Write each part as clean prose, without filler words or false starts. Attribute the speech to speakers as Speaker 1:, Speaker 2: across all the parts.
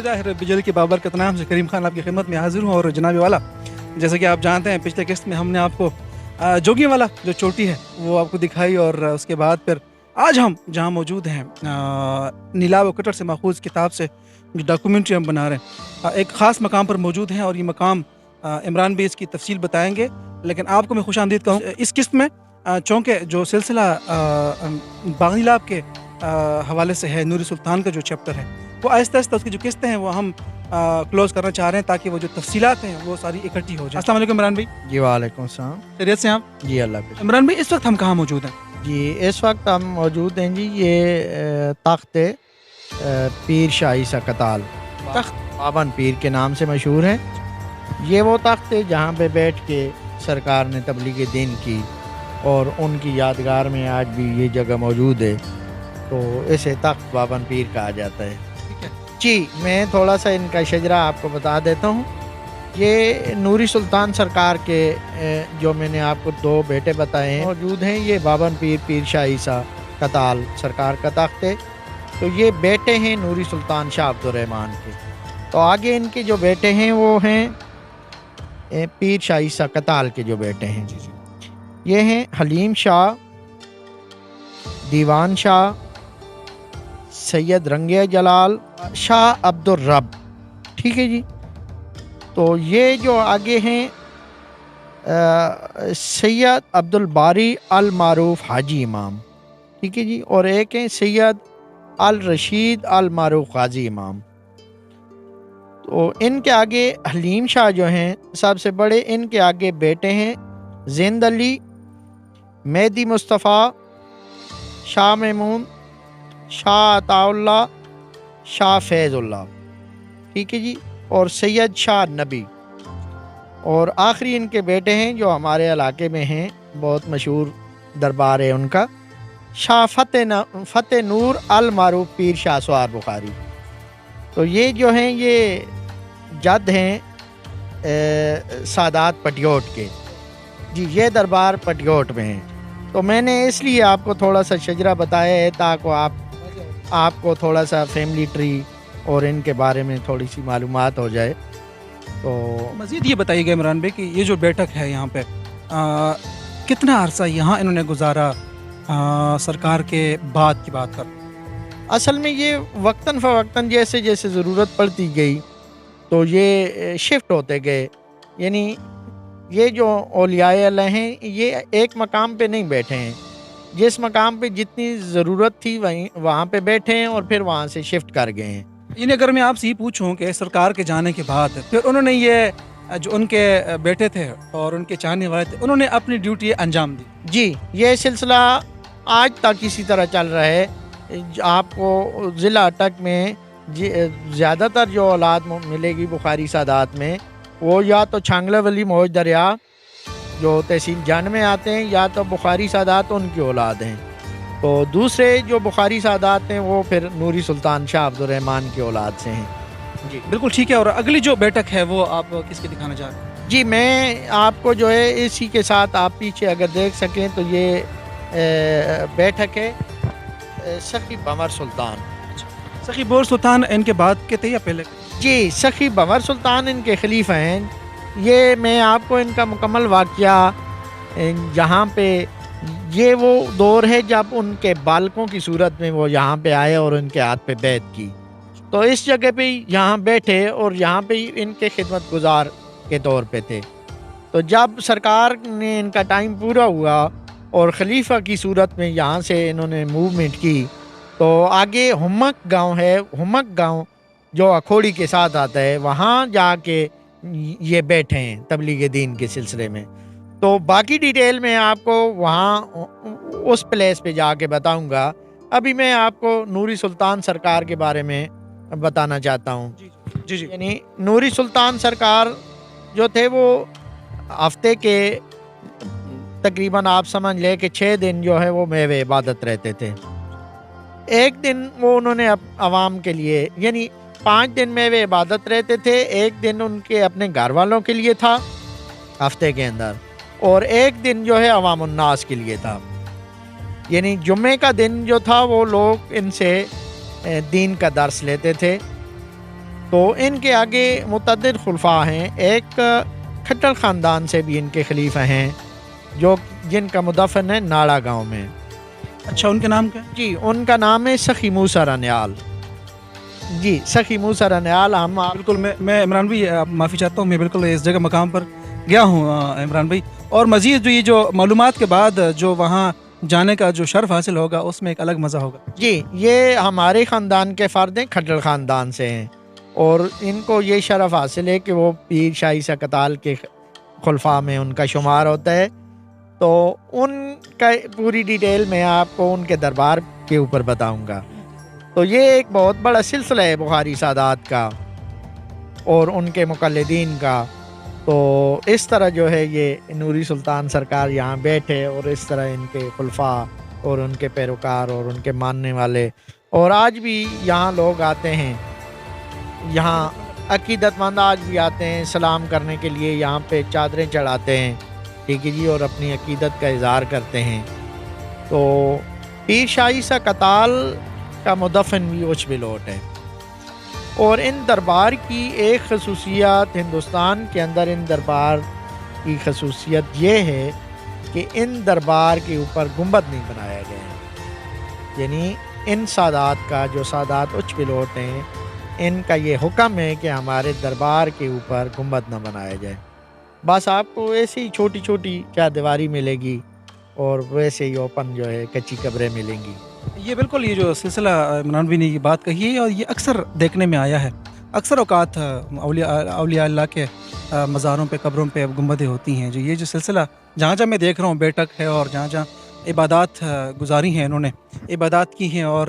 Speaker 1: अल्हम्दुलिल्लाह रब्बिल जलाल की बाबरकत नाम से करीम खान आपकी खिदमत में हाजिर हूँ। और जनाब वाला, जैसा कि आप जानते हैं पिछले किस्त में हमने आपको जोगी वाला जो चोटी है वो आपको दिखाई, और उसके बाद फिर आज हम जहाँ मौजूद हैं नीलाब व कटर से माखूज किताब से जो डॉक्यूमेंट्री हम बना रहे हैं, एक ख़ास मकाम पर मौजूद हैं और ये मकाम इमरान भाई इसकी तफसील बताएंगे। लेकिन आपको मैं खुश आमदीद कहूँ इस किस्त में, चूँकि जो सिलसिला बाग़ नीलाब के हवाले से है, नूरी सुल्तान का जो चैप्टर है वो आहिस्ता आहिस्ता उसकी जो किस्तें हैं वो हम क्लोज़ करना चाह रहे हैं, ताकि वो जो तफसीलात हैं वो सारी इकट्ठी हो जाए। अस्सलाम वालेकुम इमरान भाई।
Speaker 2: जी वालेकुम सलाम।
Speaker 1: खैरियत से आप?
Speaker 2: जी अल्लाह के।
Speaker 1: इमरान भाई, इस वक्त हम कहाँ मौजूद हैं?
Speaker 2: जी इस वक्त हम मौजूद हैं जी, ये तख्त पीर शाह ईसा कताल, तख्त बावन पीर के नाम से मशहूर है। ये वो तख्त है जहाँ पे बैठ के सरकार ने तबलीग दीन की, और उनकी यादगार में आज भी ये जगह मौजूद है, तो इसे तख्त बावन पीर कहा जाता है। जी मैं थोड़ा सा इनका शजरा आपको बता देता हूँ। ये नूरी सुल्तान सरकार के जो मैंने आपको दो बेटे बताए हैं मौजूद हैं। ये बावन पीर पीर शाह ईसा कताल सरकार का तख्त है, तो ये बेटे हैं नूरी सुल्तान शाह अब्दुर्रहमान के। तो आगे इनके जो बेटे हैं वो हैं पीर शाह ईसा कताल के जो बेटे हैं, ये हैं हलीम शाह, दीवान शाह, सैयद रंगे जलाल, शाह अब्दुल रब। ठीक है जी। तो ये जो आगे हैं सैयद अब्दुल बारी अल मारूफ हाजी इमाम। ठीक है जी। और एक हैं सैयद अल रशीद अल मारूफ गाजी इमाम। तो इनके आगे हलीम शाह जो हैं सबसे बड़े, इनके आगे बेटे हैं जिंद अली, मेहदी मुस्तफ़ा, शाह महमूद, शाह अताउल्लाह, शाह फैज़ुल्लाह। ठीक है जी। और सैयद शाह नबी। और आखिरी इनके बेटे हैं जो हमारे इलाके में हैं, बहुत मशहूर दरबार है उनका, शाह फ़तेह नूर अल मारूफ पीर शाह सवार बुखारी। तो ये जो हैं ये जद हैं सादात पटियोट के। जी ये दरबार पटियोट में है। तो मैंने इसलिए आपको थोड़ा सा शजरा बताया है ताकि आपको थोड़ा सा फैमिली ट्री और इनके बारे में थोड़ी सी मालूमात हो जाए। तो
Speaker 1: मज़ीद ये बताइएगा इमरान भाई कि ये जो बैठक है यहाँ पे कितना अरसा यहाँ इन्होंने गुजारा सरकार के बाद की बात कर?
Speaker 2: असल में ये वक्तन फ़वक्तन जैसे जैसे ज़रूरत पड़ती गई तो ये शिफ्ट होते गए। यानी ये जो औलियाए अल्लाह हैं ये एक मकाम पे नहीं बैठे हैं, जिस मकाम पे जितनी ज़रूरत थी वहाँ पे बैठे हैं और फिर वहाँ से शिफ्ट कर गए हैं।
Speaker 1: इन्हें अगर मैं आपसे ये पूछूं कि सरकार के जाने के बाद फिर उन्होंने ये जो उनके बेटे थे और उनके चाहने वाले थे, उन्होंने अपनी ड्यूटी अंजाम दी।
Speaker 2: जी ये सिलसिला आज तक इसी तरह चल रहा है। आपको ज़िला अटक में ज़्यादातर जो औलाद मिलेगी बुखारी सादात में, वो या तो छांगला वली मौज दरिया जो तहसील जन में आते हैं, या तो बुखारी सादात उनकी औलाद हैं। तो दूसरे जो बुखारी सादात हैं वो फिर नूरी सुल्तान शाह अब्दुर्रहमान की औलाद से हैं।
Speaker 1: जी बिल्कुल ठीक है। और अगली जो बैठक है वो आप किसकी दिखाना चाह रहे हैं?
Speaker 2: जी मैं आपको जो है इसी के साथ आप पीछे अगर देख सकें तो ये बैठक है सखी बमर सुल्तान।
Speaker 1: सखी बोर सुल्तान इनके बाद के थे या पहले?
Speaker 2: जी सखी बमर सुल्तान इनके खलीफा हैं। ये मैं आपको इनका मुकम्मल वाक़या, जहाँ पे ये वो दौर है जब उनके बालकों की सूरत में वो यहाँ पे आए और उनके हाथ पे बैत की, तो इस जगह पे यहाँ बैठे और यहाँ पे इनके खिदमत गुजार के तौर पे थे। तो जब सरकार ने इनका टाइम पूरा हुआ और खलीफा की सूरत में यहाँ से इन्होंने मूवमेंट की, तो आगे हुमक गांव है, हुमक गांव जो अखोड़ी के साथ आता है, वहाँ जाके ये बैठे हैं तबलीग दीन के सिलसिले में। तो बाकी डिटेल में आपको वहाँ उस प्लेस पे जाके बताऊंगा। अभी मैं आपको नूरी सुल्तान सरकार के बारे में बताना चाहता हूँ।
Speaker 1: जी जी।
Speaker 2: यानी नूरी सुल्तान सरकार जो थे वो हफ्ते के तकरीबन आप समझ ले कि 6 दिन जो है वो मेवे इबादत रहते थे। एक दिन वो उन्होंने अवाम के लिए, यानी 5 दिन मेवे इबादत रहते थे। एक दिन उनके अपने घर वालों के लिए था हफ्ते के अंदर, और एक दिन जो है अवाम उन्नास के लिए था। यानी जुम्मे का दिन जो था वो लोग इनसे दीन का दर्स लेते थे। تو ان کے آگے متعدد خلفاء ہیں. ایک کھٹر خاندان سے بھی ان کے خلیفہ ہیں جو جن کا مدفن ہے ناڑا گاؤں میں.
Speaker 1: اچھا، ان کے نام کیا ہے؟
Speaker 2: جی ان کا نام ہے سخی موسیٰ رنیال. جی سخی موسیٰ رنیال. ہم
Speaker 1: بالکل میں عمران بھائی معافی چاہتا ہوں، میں بالکل اس جگہ مقام پر گیا ہوں عمران بھائی، اور مزید جو یہ جو معلومات کے بعد جو وہاں جانے کا جو شرف حاصل ہوگا اس میں ایک الگ مزہ ہوگا.
Speaker 2: جی یہ ہمارے خاندان کے فرد ہیں، کھٹر خاندان سے ہیں، اور ان کو یہ شرف حاصل ہے کہ وہ پیر شاہی سکتال کے خلفاء میں ان کا شمار ہوتا ہے. تو ان کا پوری ڈیٹیل میں آپ کو ان کے دربار کے اوپر بتاؤں گا. تو یہ ایک بہت بڑا سلسلہ ہے بخاری سادات کا اور ان کے مقلدین کا. تو اس طرح جو ہے یہ نوری سلطان سرکار یہاں بیٹھے، اور اس طرح ان کے خلفاء اور ان کے پیروکار اور ان کے ماننے والے، اور آج بھی یہاں لوگ آتے ہیں، یہاں عقیدت مند آج بھی آتے ہیں سلام کرنے کے لیے، یہاں پہ چادریں چڑھاتے ہیں، ٹھیک ہے جی، اور اپنی عقیدت کا اظہار کرتے ہیں. تو پیر شاہی سا قتال کا مدفن بھی اچ بلوٹ ہے. اور ان دربار کی ایک خصوصیت ہندوستان کے اندر، ان دربار کی خصوصیت یہ ہے کہ ان دربار کے اوپر گنبد نہیں بنایا گیا ہے. یعنی ان سادات کا، جو سادات اچ بلوٹ ہیں، ان کا یہ حکم ہے کہ ہمارے دربار کے اوپر گنبد نہ بنایا جائے. بس آپ کو ایسی ہی چھوٹی چھوٹی چار دیواری ملے گی، اور ویسے ہی اوپن جو ہے کچی قبریں ملیں گی.
Speaker 1: یہ بالکل یہ جو سلسلہ عمران بھائی نے یہ بات کہی ہے، اور یہ اکثر دیکھنے میں آیا ہے. اکثر اوقات اولیاء اللہ کے مزاروں پہ، قبروں پہ گنبدیں ہوتی ہیں. جو یہ جو سلسلہ جہاں جہاں میں دیکھ رہا ہوں بیٹھک ہے، اور جہاں جہاں عبادات گزاری ہیں، انہوں نے عبادات کی ہیں، اور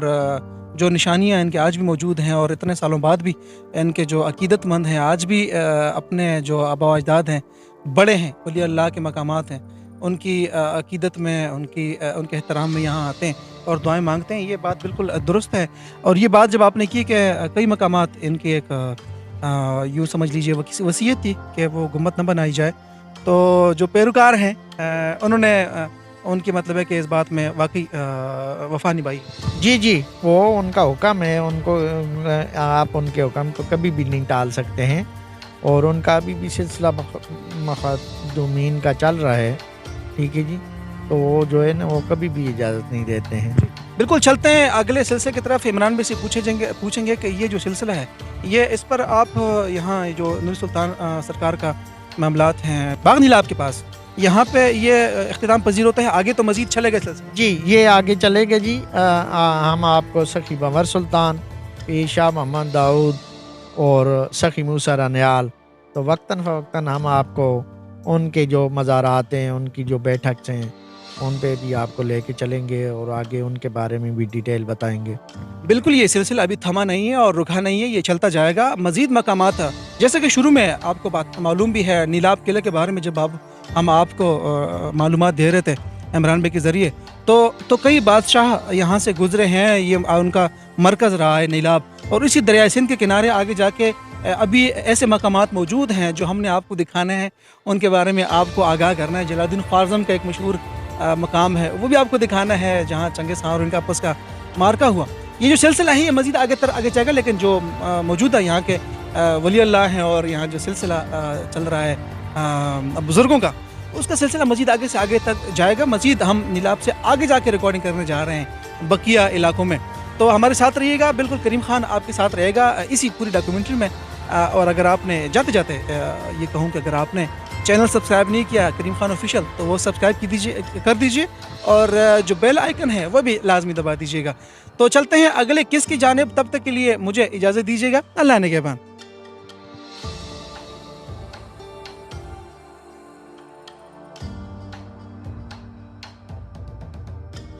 Speaker 1: جو نشانیاں ان کے آج بھی موجود ہیں، اور اتنے سالوں بعد بھی ان کے جو عقیدت مند ہیں آج بھی اپنے جو آبا و اجداد ہیں، بڑے ہیں، اولیاء اللہ کے مقامات ہیں، ان کی عقیدت میں، ان کے احترام میں یہاں آتے ہیں اور دعائیں مانگتے ہیں. یہ بات بالکل درست ہے. اور یہ بات جب آپ نے کی کہ کئی مقامات ان کی ایک یوں سمجھ لیجئے وصیت تھی کہ وہ گنبد نہ بنائی جائے، تو جو پیروکار ہیں انہوں نے ان کی مطلب ہے کہ اس بات میں واقعی وفا نبھائی.
Speaker 2: جی جی وہ ان کا حکم ہے، ان کو آپ ان کے حکم کو کبھی بھی نہیں ٹال سکتے ہیں، اور ان کا ابھی بھی سلسلہ مخدومین کا چل رہا ہے، ٹھیک ہے جی. تو وہ جو ہے نا وہ کبھی بھی اجازت نہیں دیتے ہیں.
Speaker 1: بالکل چلتے ہیں اگلے سلسلے کی طرف. عمران بھائی سے پوچھیں گے کہ یہ جو سلسلہ ہے، یہ اس پر آپ یہاں جو نور سلطان سرکار کا معاملات ہیں باغ نیلاب کے پاس، یہاں پہ یہ اختتام پذیر ہوتا ہے، آگے تو مزید چلے گا سلسلہ؟
Speaker 2: جی یہ آگے چلے گا جی. ہم آپ کو سخی بنور سلطان، پیر شاہ محمد داؤد اور سخی موسیٰ رنیال، تو وقتاً فوقتاً ہم آپ کو ان کے جو مزارات ہیں، ان کی جو بیٹھک ہیں، ان پہ بھی آپ کو لے کے چلیں گے، اور آگے ان کے بارے میں بھی ڈیٹیل بتائیں گے.
Speaker 1: بالکل یہ سلسلہ ابھی تھما نہیں ہے اور رکا نہیں ہے، یہ چلتا جائے گا. مزید مقامات جیسے کہ شروع میں آپ کو بات معلوم بھی ہے، نیلاب قلعے کے بارے میں جب ہم آپ کو معلومات دے رہے تھے عمران بھائی کے ذریعے، تو کئی بادشاہ یہاں سے گزرے ہیں، یہ ان کا مرکز رہا ہے نیلاب. اور اسی دریائے سندھ کے کنارے آگے جا کے ابھی ایسے مقامات موجود ہیں جو ہم نے آپ کو دکھانے ہیں، ان کے بارے میں آپ کو آگاہ کرنا ہے. جلال الدین خوارزم کا ایک مشہور مقام ہے، وہ بھی آپ کو دکھانا ہے، جہاں چنگیز خان اور ان کا آپس کا مارکا ہوا. یہ جو سلسلہ ہے یہ مزید آگے جائے گا، لیکن جو موجودہ یہاں کے ولی اللہ ہیں اور یہاں جو سلسلہ چل رہا ہے بزرگوں کا، اس کا سلسلہ مزید آگے سے آگے تک جائے گا. مزید ہم نیلاب سے آگے جا کے ریکارڈنگ کرنے جا رہے ہیں بقیہ علاقوں میں، تو ہمارے ساتھ رہیے گا. بالکل کریم خان آپ کے ساتھ رہے گا اسی پوری ڈاکیومنٹری میں. اور اگر آپ نے جاتے یہ کہوں کہ اگر آپ نے چینل سبسکرائب نہیں کیا کریم خان آفیشیل، تو وہ سبسکرائب کر دیجئے، اور جو بیل آئیکن ہے وہ بھی لازمی دبا دیجئے گا. تو چلتے ہیں اگلے کس کی جانب، تب تک کے لیے مجھے اجازت دیجیے گا. اللہ نگہبان.